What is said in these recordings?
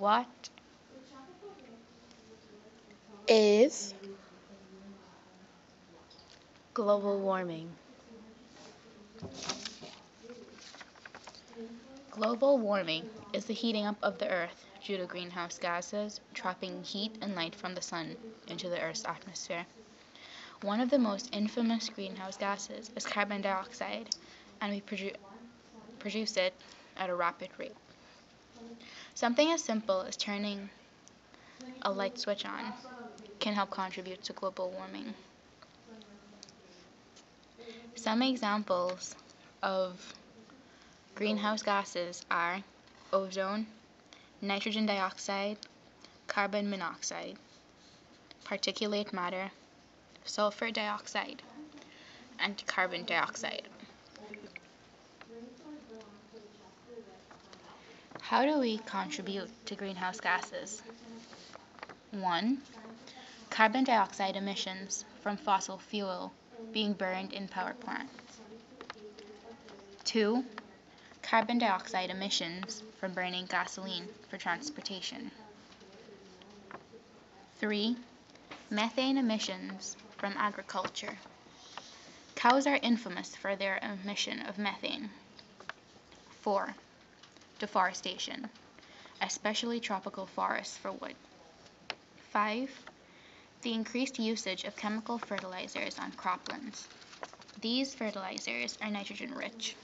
What is global warming? Global warming is the heating up of the Earth due to greenhouse gases trapping heat and light from the sun into the Earth's atmosphere. One of the most infamous greenhouse gases is carbon dioxide, and we produce it at a rapid rate. Something as simple as turning a light switch on can help contribute to global warming. Some examples of greenhouse gases are ozone, nitrogen dioxide, carbon monoxide, particulate matter, sulfur dioxide, and carbon dioxide. How do we contribute to greenhouse gases? 1. Carbon dioxide emissions from fossil fuel being burned in power plants. 2. Carbon dioxide emissions from burning gasoline for transportation. 3. Methane emissions from agriculture. Cows are infamous for their emission of methane. 4. Deforestation, especially tropical forests for wood. 5. The increased usage of chemical fertilizers on croplands. These fertilizers are nitrogen-rich.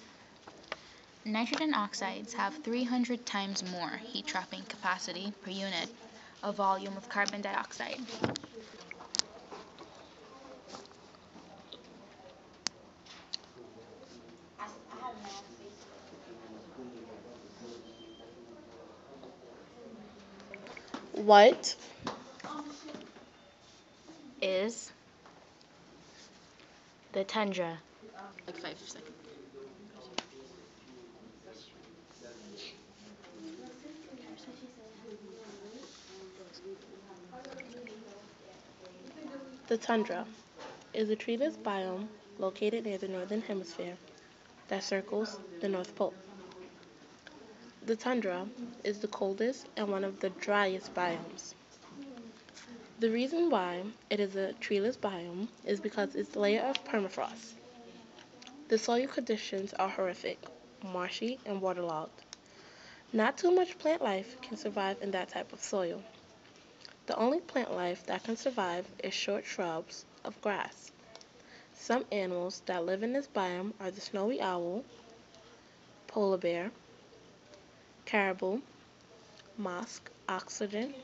Nitrogen oxides have 300 times more heat-trapping capacity per unit of volume of carbon dioxide. What Is the tundra? Like 5 seconds. the tundra is a treeless biome located near the northern hemisphere that circles the North Pole. The tundra is the coldest and one of the driest biomes. The reason why it is a treeless biome is because its layer of permafrost. The soil conditions are horrific, marshy, and waterlogged. Not too much plant life can survive in that type of soil. The only plant life that can survive is short shrubs of grass. Some animals that live in this biome are the snowy owl, polar bear, caribou, musk oxygen,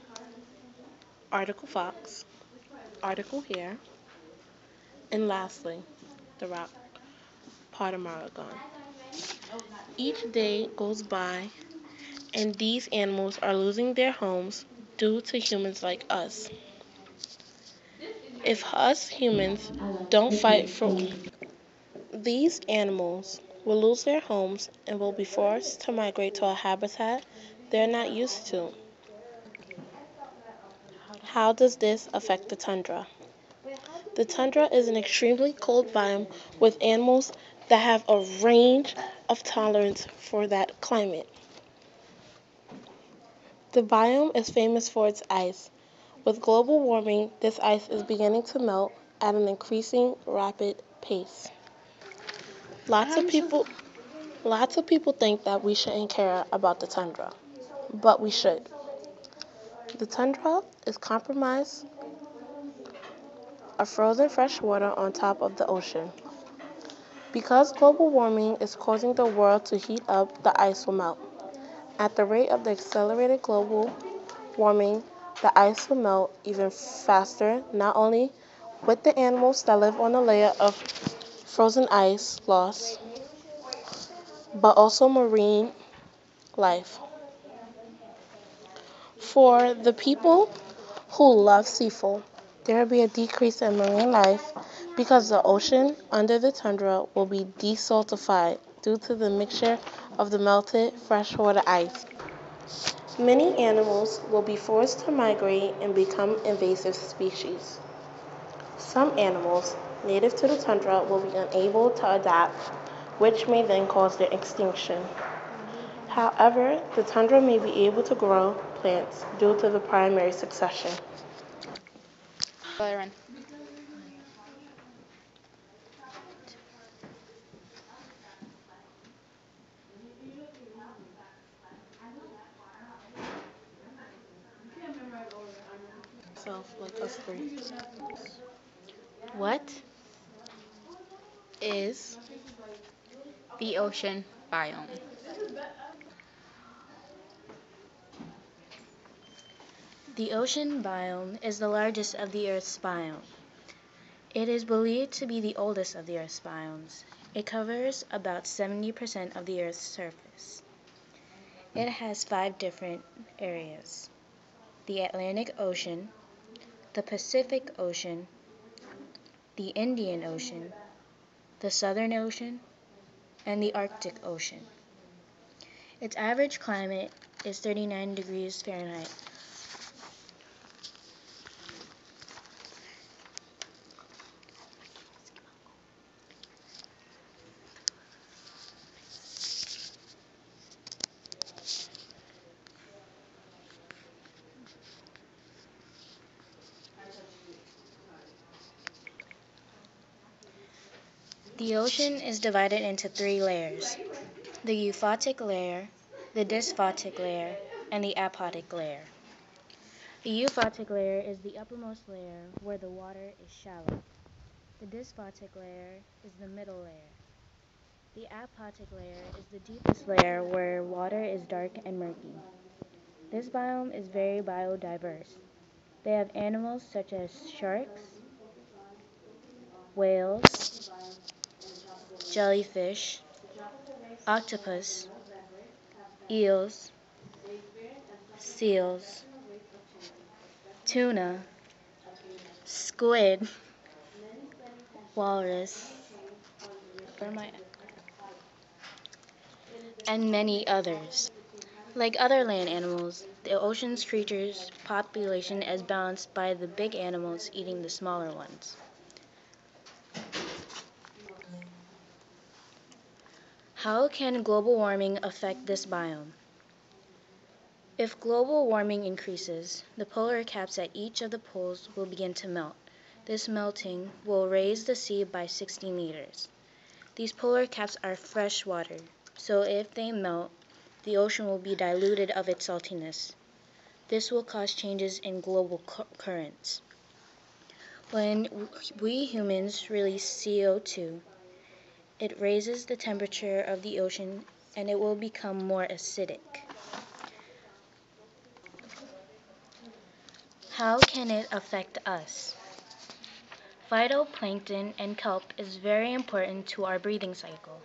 arctic fox, arctic hare, and lastly, the rock Potamaragon. Each day goes by and these animals are losing their homes due to humans like us. If us humans don't fight for these animals will lose their homes and will be forced to migrate to a habitat they're not used to. How does this affect the tundra? The tundra is an extremely cold biome with animals that have a range of tolerance for that climate. The biome is famous for its ice. With global warming, this ice is beginning to melt at an increasing rapid pace. Lots of people think that we shouldn't care about the tundra, but we should. The tundra is comprised of frozen fresh water on top of the ocean. Because global warming is causing the world to heat up, the ice will melt. At the rate of the accelerated global warming, the ice will melt even faster, not only with the animals that live on a layer of frozen ice loss, but also marine life. For the people who love seafood, there will be a decrease in marine life because the ocean under the tundra will be desaltified due to the mixture of the melted freshwater ice. Many animals will be forced to migrate and become invasive species. Some animals native to the tundra will be unable to adapt, which may then cause their extinction. However, the tundra may be able to grow plants due to the primary succession. Like us three. What Is the ocean biome? The ocean biome is the largest of the Earth's biomes. It is believed to be the oldest of the Earth's biomes. It covers about 70% of the Earth's surface. It has 5 different areas: the Atlantic Ocean, the Pacific Ocean, the Indian Ocean, the Southern Ocean, and the Arctic Ocean. Its average climate is 39 degrees Fahrenheit. The ocean is divided into 3 layers: the euphotic layer, the dysphotic layer, and the apodic layer. The euphotic layer is the uppermost layer where the water is shallow. The dysphotic layer is the middle layer. The apodic layer is the deepest layer where water is dark and murky. This biome is very biodiverse. They have animals such as sharks, whales, jellyfish, octopus, eels, seals, tuna, squid, walrus, and many others. Like other land animals, the ocean's creatures' population is balanced by the big animals eating the smaller ones. How can global warming affect this biome? If global warming increases, the polar caps at each of the poles will begin to melt. This melting will raise the sea by 60 meters. These polar caps are fresh water, so if they melt, the ocean will be diluted of its saltiness. This will cause changes in global currents. When we humans release CO2, it raises the temperature of the ocean and it will become more acidic. How can it affect us? Phytoplankton and kelp is very important to our breathing cycle.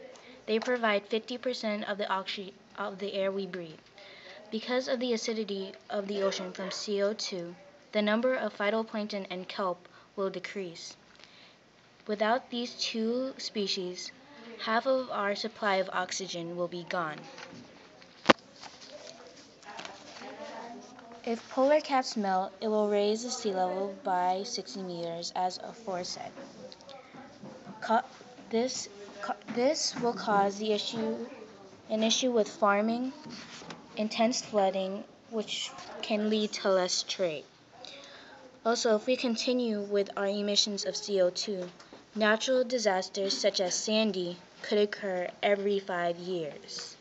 They provide 50% of the air we breathe. Because of the acidity of the ocean from CO2, the number of phytoplankton and kelp will decrease. Without these 2 species, half of our supply of oxygen will be gone. If polar caps melt, it will raise the sea level by 60 meters, as aforesaid. This will cause an issue with farming, intense flooding, which can lead to less trade. Also, if we continue with our emissions of CO2, natural disasters such as Sandy could occur every 5 years.